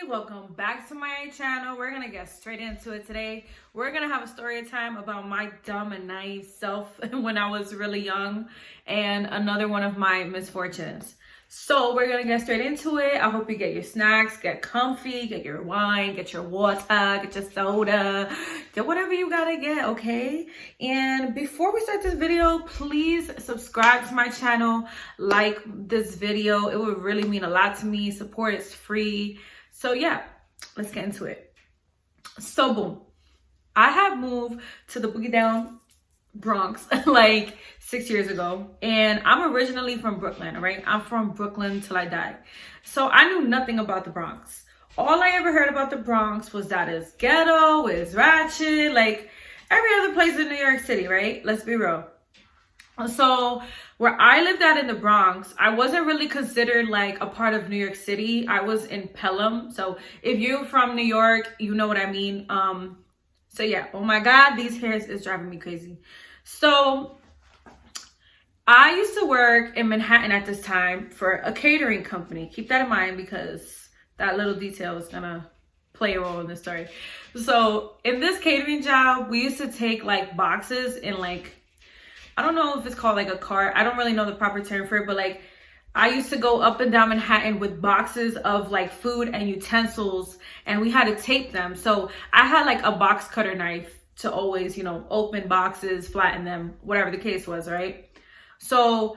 welcome back to my channel. We're gonna get straight into it today. We're gonna have a story time about my dumb and naive self when I was really young and another one of my misfortunes. So we're gonna get straight into it. I hope you get your snacks, get comfy, get your wine, get your water, get your soda, get whatever you gotta get, okay? And before we start this video, please subscribe to my channel, like this video. It would really mean a lot to me. Support is free. So yeah, let's get into it. So boom, I have moved to the boogie down Bronx like 6 years ago, and I'm originally from Brooklyn, right? I'm from Brooklyn till I die. So I knew nothing about the Bronx. All I ever heard about the Bronx was that it's ghetto, it's ratchet, like every other place in New York City, right? Let's be real. So where I lived at in the Bronx, I wasn't really considered like a part of New York City. I was in Pelham. So if you're from New York, you know what I mean. So yeah, oh my God, these hairs is driving me crazy. So I used to work in Manhattan at this time for a catering company. Keep that in mind because that little detail is gonna play a role in this story. So in this catering job, we used to take like boxes and like, I don't know if it's called like a cart. I don't really know the proper term for it, but like I used to go up and down Manhattan with boxes of like food and utensils, and we had to tape them. So I had like a box cutter knife to always, you know, open boxes, flatten them, whatever the case was, right? So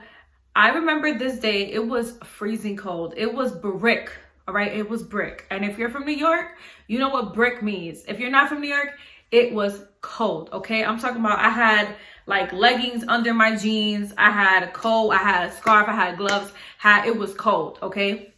I remember this day, it was freezing cold. It was brick, all right? It was brick. And if you're from New York, you know what brick means. If you're not from New York, it was cold, okay? I'm talking about I had like leggings under my jeans. I had a coat, I had a scarf, I had gloves. It was cold, okay?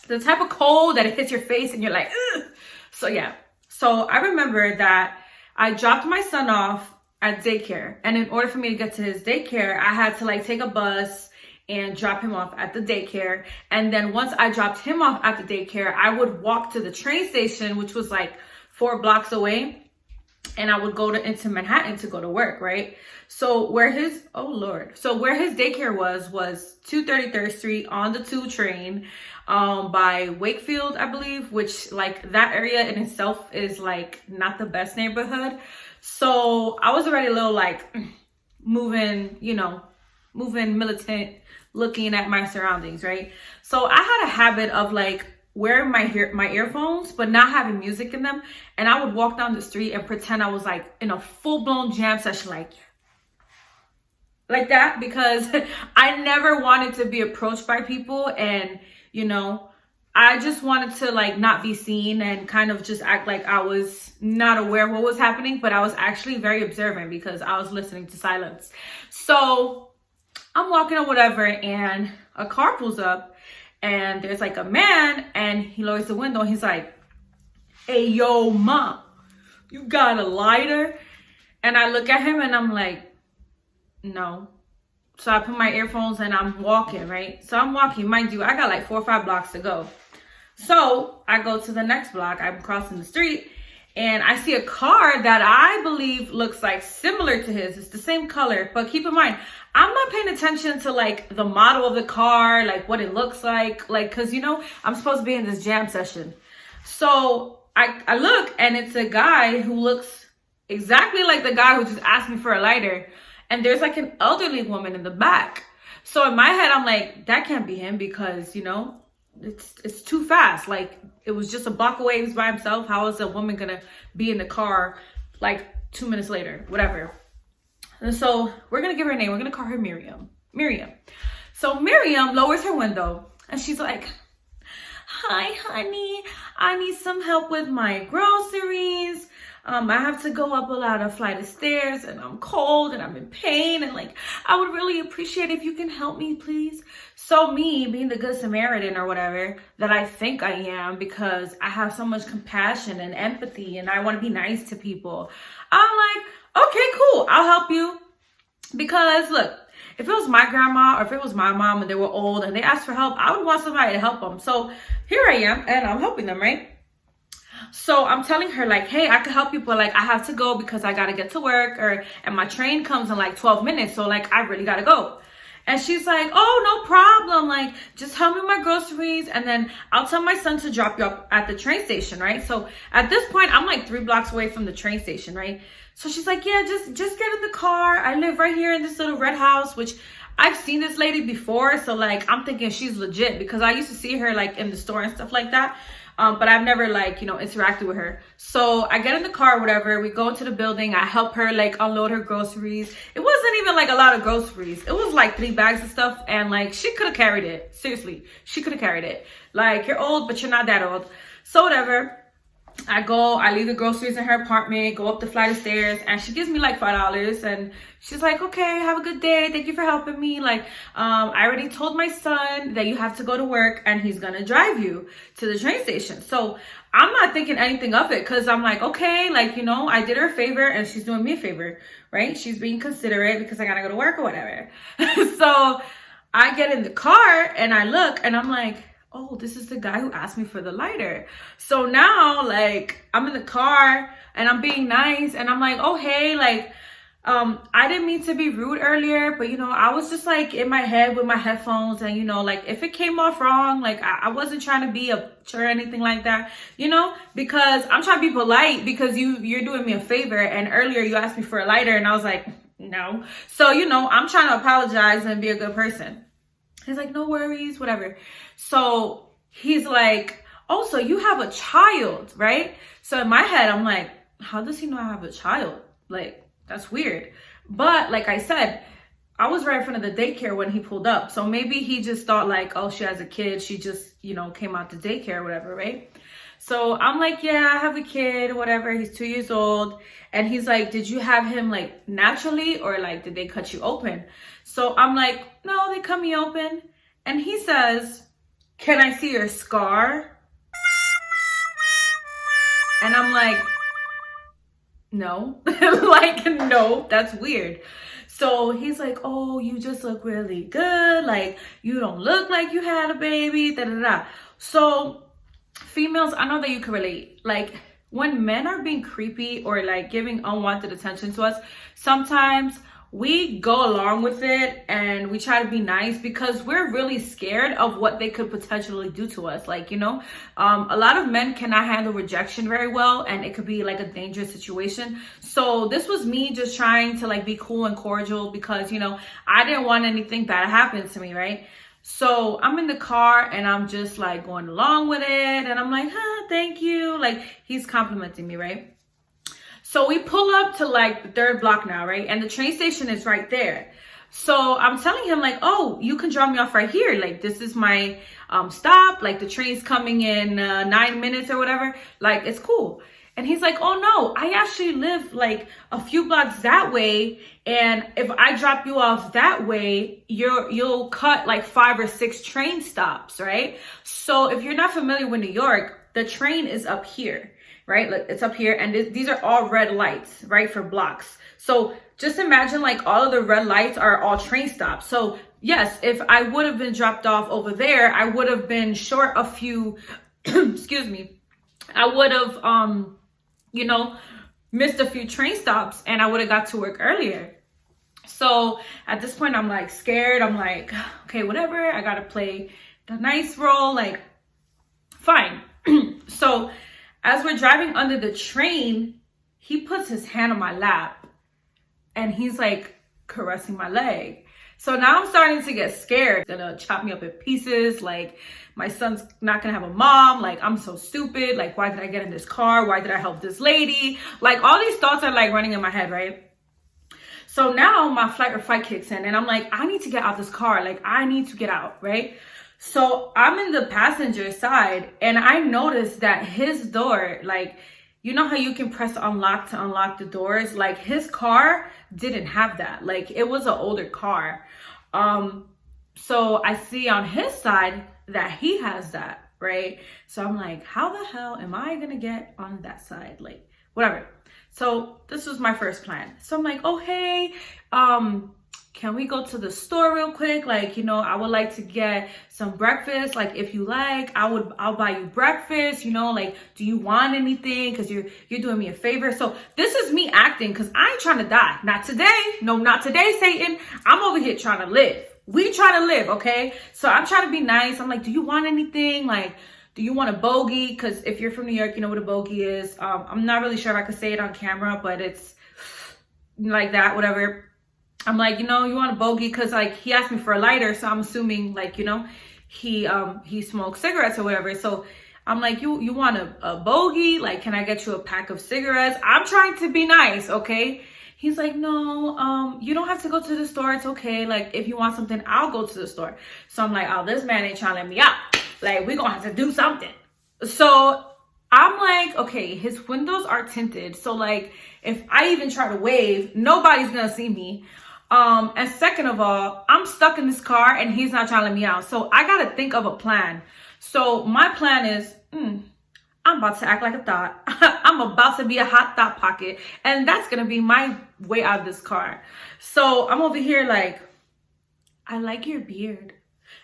The type of cold that it hits your face and you're like, ugh. So yeah. So I remember that I dropped my son off at daycare. And in order for me to get to his daycare, I had to like take a bus and drop him off at the daycare. And then once I dropped him off at the daycare, I would walk to the train station, which was like 4 blocks away. And I would go into Manhattan to go to work, right? So where his, oh Lord. So where his daycare was 233rd Street on the 2 train by Wakefield, I believe, which like that area in itself is like not the best neighborhood. So I was already a little like moving militant, looking at my surroundings, right? So I had a habit of like wearing my earphones but not having music in them, and I would walk down the street and pretend I was like in a full-blown jam session like that, because I never wanted to be approached by people, and you know, I just wanted to like not be seen and kind of just act like I was not aware of what was happening, but I was actually very observant because I was listening to silence. So I'm walking or whatever, and a car pulls up, and there's like a man, and he lowers the window, and he's like, "Hey, yo, mom, you got a lighter?" And I look at him and I'm like, no. So I put my earphones and I'm walking, right? So I'm walking, mind you, I got like 4 or 5 blocks to go. So I go to the next block, I'm crossing the street, and I see a car that I believe looks like similar to his. It's the same color, but keep in mind, I'm not paying attention to like the model of the car, like what it looks like, cause you know, I'm supposed to be in this jam session. So I look, and it's a guy who looks exactly like the guy who just asked me for a lighter. And there's like an elderly woman in the back. So in my head, I'm like, that can't be him because, you know, it's too fast. Like it was just a block away. He was by himself. How is a woman gonna be in the car like 2 minutes later, whatever. And so we're gonna give her a name. We're gonna call her Miriam. So Miriam lowers her window and she's like, "Hi, honey. I need some help with my groceries. I have to go up a flight of stairs, and I'm cold and I'm in pain, and like I would really appreciate if you can help me, please." So me being the Good Samaritan or whatever that I think I am, because I have so much compassion and empathy and I want to be nice to people, I'm like, okay, cool, I'll help you. Because look, if it was my grandma or if it was my mom and they were old and they asked for help, I would want somebody to help them. So here I am and I'm helping them, right? So I'm telling her like, hey, I could help you, but like I have to go because I got to get to work, and my train comes in like 12 minutes. So like I really got to go. And she's like, oh, no problem. Like, just help me with my groceries. And then I'll tell my son to drop you up at the train station, right? So at this point, I'm like 3 blocks away from the train station, right? So she's like, yeah, just get in the car. I live right here in this little red house, which I've seen this lady before. So like, I'm thinking she's legit because I used to see her like in the store and stuff like that. But I've never like, interacted with her. So I get in the car, whatever. We go into the building. I help her like unload her groceries. It wasn't even like a lot of groceries. It was like 3 bags of stuff. And like, she could have carried it. Seriously, she could have carried it. Like, you're old, but you're not that old. So whatever. I leave the groceries in her apartment, go up the flight of stairs, and she gives me like $5. And she's like, okay, have a good day. Thank you for helping me. Like, I already told my son that you have to go to work and he's gonna drive you to the train station. So I'm not thinking anything of it because I'm like, okay, like, I did her a favor and she's doing me a favor, right? She's being considerate because I gotta go to work or whatever. So I get in the car and I look and I'm like, oh, this is the guy who asked me for the lighter. So now, like, I'm in the car and I'm being nice and I'm like, oh, hey, like, I didn't mean to be rude earlier, but, I was just like in my head with my headphones and, like, if it came off wrong, like, I wasn't trying to be a or anything like that, because I'm trying to be polite because you're doing me a favor. And earlier you asked me for a lighter and I was like, no. So, I'm trying to apologize and be a good person. He's like, no worries, whatever. So he's like, oh, so you have a child, right? So in my head, I'm like, how does he know I have a child? Like, that's weird. But like I said, I was right in front of the daycare when he pulled up. So maybe he just thought like, oh, she has a kid. She just, came out the daycare or whatever, right? So I'm like, yeah, I have a kid, whatever. He's 2 years old. And he's like, did you have him like naturally or like, did they cut you open? So I'm like, no, they cut me open. And he says, can I see your scar? And I'm like, no, like, no, that's weird. So he's like, oh, you just look really good. Like, you don't look like you had a baby, da da da. So females, I know that you can relate. Like, when men are being creepy or like giving unwanted attention to us, sometimes we go along with it and we try to be nice because we're really scared of what they could potentially do to us. Like, a lot of men cannot handle rejection very well and it could be like a dangerous situation. So this was me just trying to like be cool and cordial because, I didn't want anything bad to happen to me, right? So I'm in the car and I'm just like going along with it. And I'm like, thank you. Like, he's complimenting me, right? So we pull up to like the 3rd block now, right? And the train station is right there. So I'm telling him like, oh, you can drop me off right here. Like, this is my stop. Like, the train's coming in 9 minutes or whatever. Like, it's cool. And he's like, oh no, I actually live like a few blocks that way. And if I drop you off that way, you'll cut like 5 or 6 train stops, right? So if you're not familiar with New York, the train is up here, right? Like, it's up here and these are all red lights, right? For blocks. So just imagine like all of the red lights are all train stops. So yes, if I would have been dropped off over there, I would have been short a few, excuse me. I would have, missed a few train stops and I would have got to work earlier. So at this point, I'm like scared. I'm like, okay, whatever. I got to play the nice role. Like, fine. So as we're driving under the train, he puts his hand on my lap and he's like caressing my leg. So now I'm starting to get scared. He's gonna chop me up in pieces. Like, my son's not gonna have a mom. Like, I'm so stupid. Like, why did I get in this car? Why did I help this lady? Like, all these thoughts are like running in my head, right? So now my flight or fight kicks in and I'm like, I need to get out this car. Like, I need to get out, right? So I'm in the passenger side and I noticed that his door, like, you know how you can press unlock to unlock the doors? Like, his car didn't have that. Like, it was an older car. So I see on his side that he has that, right? So I'm like, how the hell am I gonna get on that side? Like, whatever. So this was my first plan. So I'm like, oh, hey, can we go to the store real quick? Like, I would like to get some breakfast. Like, if you like, I'll buy you breakfast, like, do you want anything? Cause you're doing me a favor. So this is me acting cause I ain't trying to die. Not today. No, not today, Satan. I'm over here trying to live. we try to live, okay? So I'm trying to be nice. I'm like, do you want anything? Like, do you want a bogey? Because if you're from New York, you know what a bogey is. I'm not really sure if I could say it on camera, but it's like that, whatever. I'm like, you know, you want a bogey? Because like he asked me for a lighter, so I'm assuming like, you know, he smokes cigarettes or whatever. So I'm like, you want a bogey? Like, can I get you a pack of cigarettes? I'm trying to be nice, okay? He's like, no, you don't have to go to the store. It's okay. Like, if you want something, I'll go to the store. So I'm like, oh, this man ain't trying to let me out. Like, we're going to have to do something. So I'm like, okay, his windows are tinted. So like, if I even try to wave, nobody's going to see me. And second of all, I'm stuck in this car and he's not trying to let me out. So I got to think of a plan. So my plan is, I'm about to act like a thought. I'm about to be a hot thought pocket. And that's going to be my way out of this car. So I'm over here like, I like your beard.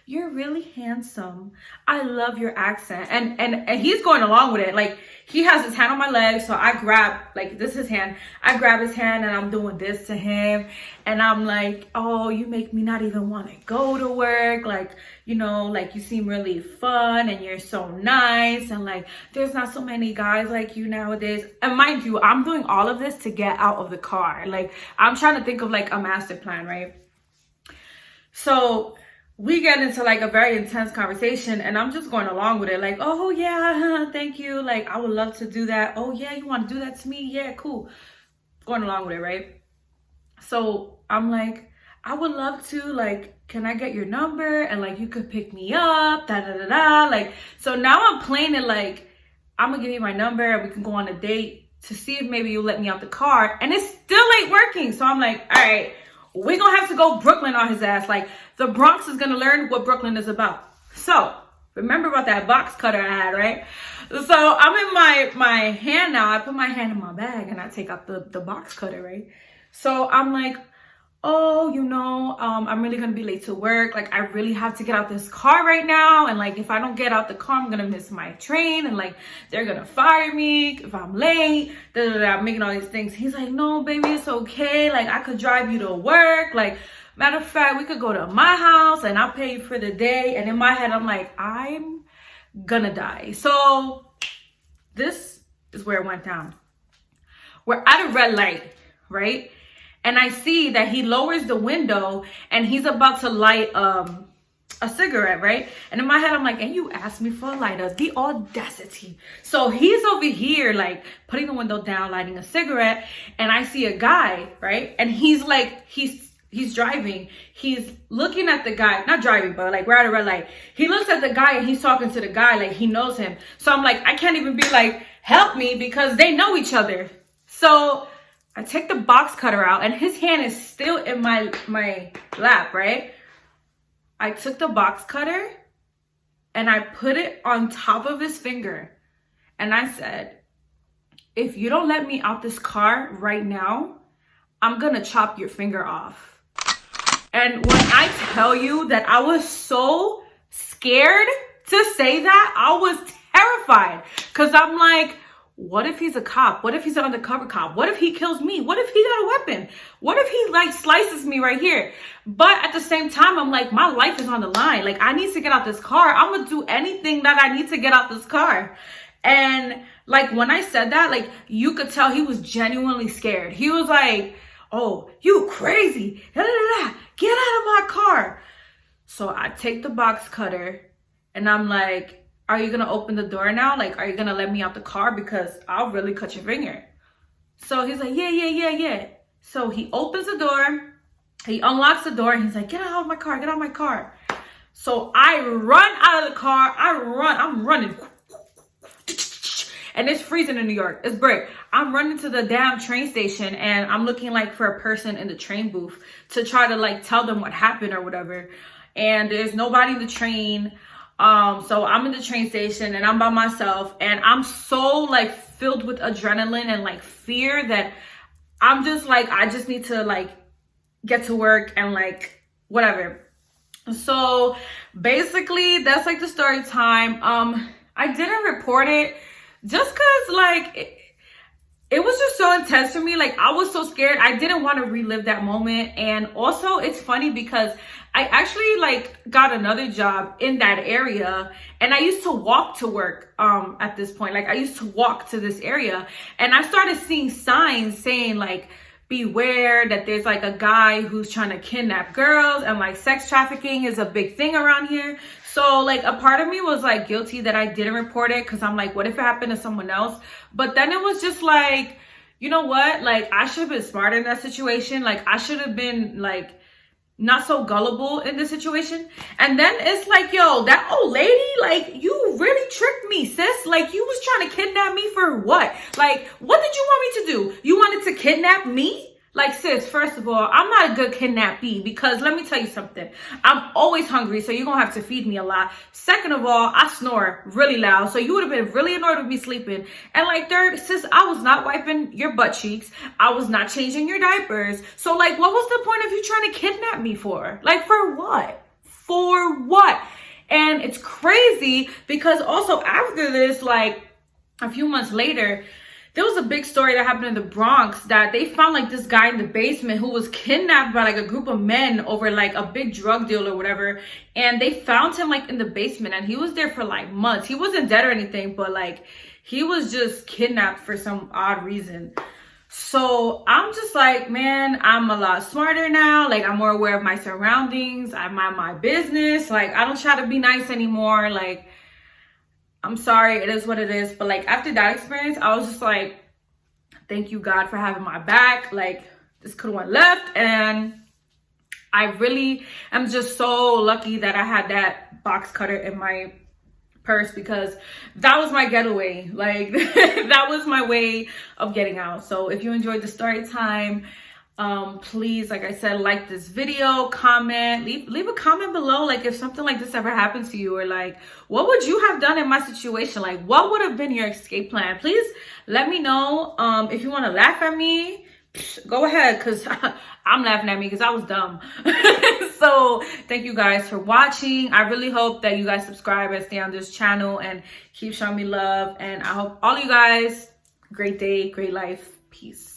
You're really handsome. I love your accent. And he's going along with it. Like, he has his hand on my leg. So I grab, like, this is his hand. I grab his hand and I'm doing this to him. And I'm like, oh, you make me not even want to go to work. Like, you know, like, you seem really fun and you're so nice. And like, there's not so many guys like you nowadays. And mind you, I'm doing all of this to get out of the car. Like, I'm trying to think of like a master plan, right? So we get into like a very intense conversation and I'm just going along with it. Like, oh yeah, thank you. Like, I would love to do that. Oh yeah, you want to do that to me? Yeah, cool. Going along with it, right? So I'm like, I would love to, like, can I get your number? And like, you could pick me up, da da da da. Like, so now I'm playing it like, I'm gonna give you my number and we can go on a date to see if maybe you'll let me out the car. And it still ain't working. So I'm like, all right, we're gonna have to go Brooklyn on his ass. Like, the Bronx is gonna learn what Brooklyn is about. So remember about that box cutter I had, right? So I'm in my hand now. I put my hand in my bag and I take out the box cutter, right? So I'm like, oh, you know, I'm really gonna be late to work. Like, I really have to get out this car right now. And like, if I don't get out the car, I'm gonna miss my train. And like, they're gonna fire me if I'm late. Da, da, da, I'm making all these things. He's like, no, baby, it's okay. Like, I could drive you to work. Like, matter of fact, we could go to my house and I'll pay you for the day. And in my head, I'm like, I'm gonna die. So this is where it went down. We're at a red light, right? And I see that he lowers the window and he's about to light a cigarette, right? And in my head, I'm like, and you asked me for a lighter, the audacity. So he's over here, like, putting the window down, lighting a cigarette. And I see a guy, right? And he's like, he's driving. He's looking at the guy, not driving, but like, we're at a red light. He looks at the guy and he's talking to the guy like he knows him. So I'm like, I can't even be like, help me, because they know each other. So I take the box cutter out and his hand is still in my lap, right? I took the box cutter and I put it on top of his finger. And I said, if you don't let me out this car right now, I'm gonna chop your finger off. And when I tell you that I was so scared to say that, I was terrified. Because I'm like, what if he's a cop? What if he's an undercover cop? What if he kills me? What if he got a weapon? What if he like slices me right here? But at the same time, I'm like, my life is on the line. Like, I need to get out this car. I'm gonna do anything that I need to get out this car. And like, when I said that, like, you could tell he was genuinely scared. He was like, oh, you crazy. Da, da, da, da. Get out of my car. So I take the box cutter and I'm like, are you gonna open the door now? Like, are you gonna let me out the car? Because I'll really cut your finger. So he's like, yeah. So he opens the door, he unlocks the door, and he's like, get out of my car, get out of my car. So I run out of the car, I'm running. And it's freezing in New York, it's brick. I'm running to the damn train station and I'm looking like for a person in the train booth to try to like tell them what happened or whatever. And there's nobody in the train. So I'm in the train station and I'm by myself and I'm so like filled with adrenaline and like fear that I'm just like, I just need to like get to work and like whatever. So basically that's like the story time. I didn't report it just cause like it was just so intense for me. Like, I was so scared. I didn't want to relive that moment. And also, it's funny because I actually like got another job in that area, and I used to walk to work at this point. Like, I used to walk to this area, and I started seeing signs saying like, beware that there's like a guy who's trying to kidnap girls, and like sex trafficking is a big thing around here. So like a part of me was like guilty that I didn't report it, because I'm like, what if it happened to someone else? But then it was just like, you know what? Like, I should have been smarter in that situation. Like, I should have been like not so gullible in this situation. And then it's like, yo, that old lady, like, you really tricked me, sis. Like, you was trying to kidnap me for what? Like, what did you want me to do? You wanted to kidnap me? Like, sis, first of all, I'm not a good kidnappee, because let me tell you something. I'm always hungry, so you're going to have to feed me a lot. Second of all, I snore really loud, so you would have been really annoyed with me sleeping. And like, third, sis, I was not wiping your butt cheeks. I was not changing your diapers. So like, what was the point of you trying to kidnap me for? Like, for what? For what? And it's crazy because also after this, like a few months later, there was a big story that happened in the Bronx that they found like this guy in the basement who was kidnapped by like a group of men over like a big drug deal or whatever. And they found him like in the basement, and he was there for like months. He wasn't dead or anything, but like he was just kidnapped for some odd reason. So I'm just like, man, I'm a lot smarter now. Like, I'm more aware of my surroundings. I mind my business. Like, I don't try to be nice anymore. Like, I'm sorry, it is what it is. But like, after that experience, I was just like, thank you, God, for having my back. Like, this could have went left. And I really am just so lucky that I had that box cutter in my purse, because that was my getaway. Like, that was my way of getting out. So if you enjoyed the story time, please, like I said, like this video, comment, leave a comment below, like if something like this ever happens to you, or like what would you have done in my situation? Like, what would have been your escape plan? Please let me know. If you want to laugh at me, go ahead, because I'm laughing at me because I was dumb. So thank you guys for watching. I really hope that you guys subscribe and stay on this channel and keep showing me love, and I hope all you guys great day, great life. Peace.